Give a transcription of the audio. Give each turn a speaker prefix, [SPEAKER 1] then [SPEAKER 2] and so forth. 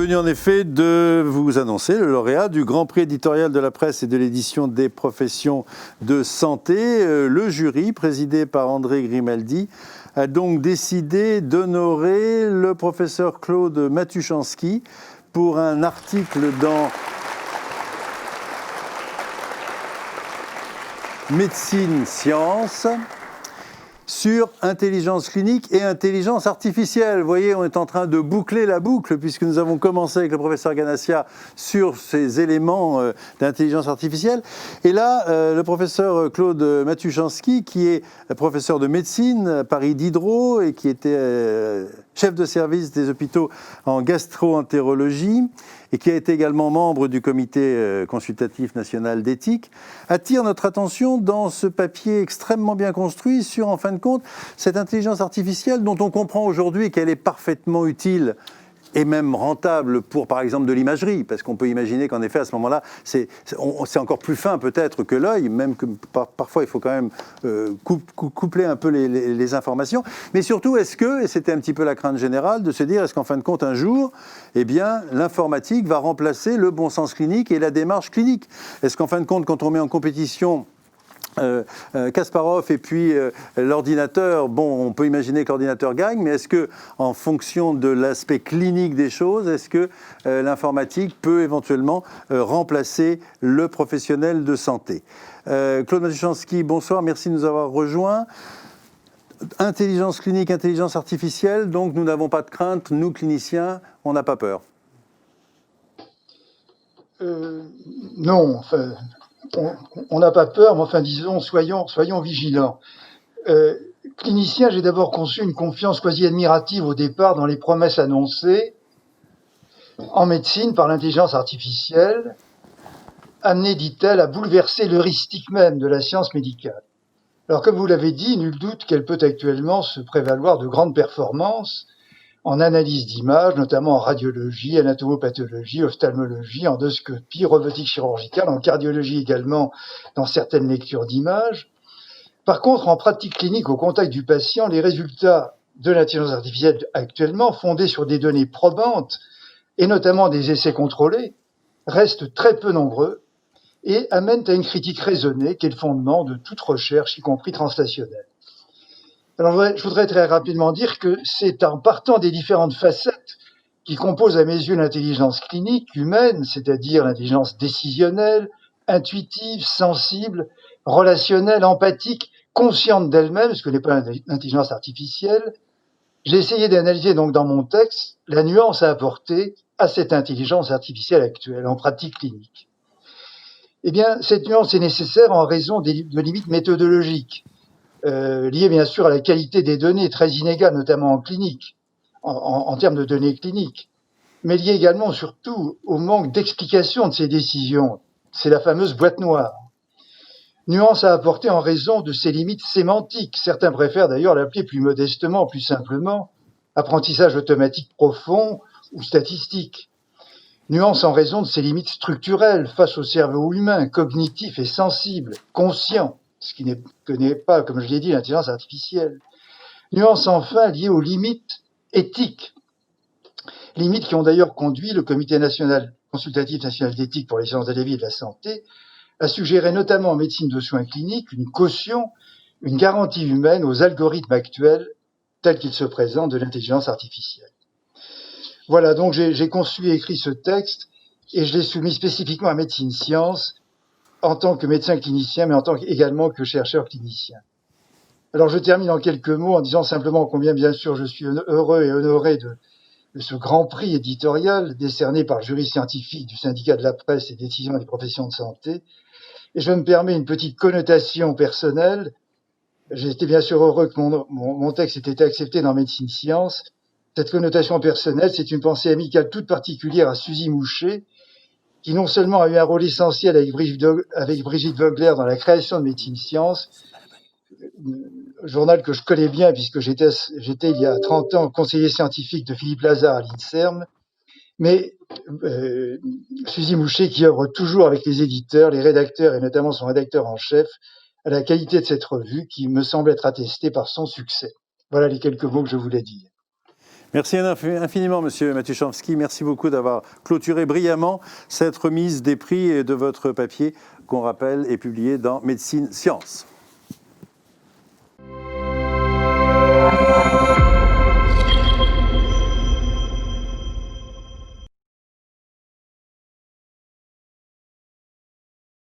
[SPEAKER 1] venu en effet de vous annoncer le lauréat du Grand Prix éditorial de la presse et de l'édition des professions de santé. Le jury, présidé par André Grimaldi, a donc décidé d'honorer le professeur Claude Matuszanski pour un article dans Médecine Sciences sur intelligence clinique et intelligence artificielle. Vous voyez, on est en train de boucler la boucle puisque nous avons commencé avec le professeur Ganassia sur ces éléments d'intelligence artificielle. Et là, le professeur Claude Matuszanski, qui est professeur de médecine à Paris Diderot et qui était chef de service des hôpitaux en gastro-entérologie et qui a été également membre du comité consultatif national d'éthique, attire notre attention dans ce papier extrêmement bien construit sur, en fin de compte, cette intelligence artificielle dont on comprend aujourd'hui qu'elle est parfaitement utile et même rentable pour, par exemple, de l'imagerie, parce qu'on peut imaginer qu'en effet, à ce moment-là, c'est encore plus fin peut-être que l'œil, même que parfois il faut quand même coupler un peu les informations. Mais surtout, est-ce que, et c'était un petit peu la crainte générale, de se dire, est-ce qu'en fin de compte, un jour, eh bien, l'informatique va remplacer le bon sens clinique et la démarche clinique? Est-ce qu'en fin de compte, quand on met en compétition Kasparov et puis l'ordinateur, bon, on peut imaginer que l'ordinateur gagne, mais est-ce que, en fonction de l'aspect clinique des choses, est-ce que l'informatique peut éventuellement remplacer le professionnel de santé? Claude Matuszanski, bonsoir, merci de nous avoir rejoints. Intelligence clinique, intelligence artificielle, donc nous n'avons pas de crainte, nous cliniciens, on n'a pas peur.
[SPEAKER 2] Non, enfin... On n'a pas peur, mais enfin, disons, soyons vigilants. Clinicien, j'ai d'abord conçu une confiance quasi admirative au départ dans les promesses annoncées en médecine par l'intelligence artificielle, amenée, dit-elle, à bouleverser l'heuristique même de la science médicale. Alors, comme vous l'avez dit, nul doute qu'elle peut actuellement se prévaloir de grandes performances en analyse d'images, notamment en radiologie, anatomopathologie, ophtalmologie, endoscopie, robotique chirurgicale, en cardiologie également dans certaines lectures d'images. Par contre, en pratique clinique au contact du patient, les résultats de l'intelligence artificielle actuellement, fondés sur des données probantes et notamment des essais contrôlés, restent très peu nombreux et amènent à une critique raisonnée qui est le fondement de toute recherche, y compris translationnelle. Alors, je voudrais très rapidement dire que c'est en partant des différentes facettes qui composent à mes yeux l'intelligence clinique humaine, c'est-à-dire l'intelligence décisionnelle, intuitive, sensible, relationnelle, empathique, consciente d'elle-même, ce que n'est pas l'intelligence artificielle. J'ai essayé d'analyser donc dans mon texte la nuance à apporter à cette intelligence artificielle actuelle en pratique clinique. Eh bien, cette nuance est nécessaire en raison de limites méthodologiques. Lié bien sûr à la qualité des données, très inégale, notamment en clinique, en termes de données cliniques, mais lié également surtout au manque d'explication de ces décisions. C'est la fameuse boîte noire. Nuance à apporter en raison de ses limites sémantiques. Certains préfèrent d'ailleurs l'appeler plus modestement, plus simplement, apprentissage automatique profond ou statistique. Nuance en raison de ses limites structurelles face au cerveau humain, cognitif et sensible, conscient, ce qui n'est pas, comme je l'ai dit, l'intelligence artificielle. Nuance enfin liée aux limites éthiques. Limites qui ont d'ailleurs conduit le Comité consultatif national d'éthique pour les sciences de la vie et de la santé à suggérer notamment en médecine de soins cliniques une caution, une garantie humaine aux algorithmes actuels tels qu'ils se présentent de l'intelligence artificielle. Voilà, donc j'ai conçu et écrit ce texte et je l'ai soumis spécifiquement à Médecine Sciences en tant que médecin clinicien, mais en tant également que chercheur clinicien. Alors, je termine en quelques mots en disant simplement combien, bien sûr, je suis heureux et honoré de ce grand prix éditorial décerné par le jury scientifique du syndicat de la presse et décision des professions de santé. Et je me permets une petite connotation personnelle. J'étais bien sûr heureux que mon texte ait été accepté dans Médecine Sciences. Cette connotation personnelle, c'est une pensée amicale toute particulière à Suzy Mouchet, qui non seulement a eu un rôle essentiel avec Brigitte Vogler dans la création de Médecine Sciences, journal que je connais bien puisque j'étais il y a 30 ans conseiller scientifique de Philippe Lazare à l'INSERM, mais Suzy Mouchet qui œuvre toujours avec les éditeurs, les rédacteurs et notamment son rédacteur en chef à la qualité de cette revue qui me semble être attestée par son succès. Voilà les quelques mots que je voulais dire.
[SPEAKER 1] Merci infiniment, Monsieur Matuszewski. Merci beaucoup d'avoir clôturé brillamment cette remise des prix de votre papier qu'on rappelle est publié dans Médecine Science.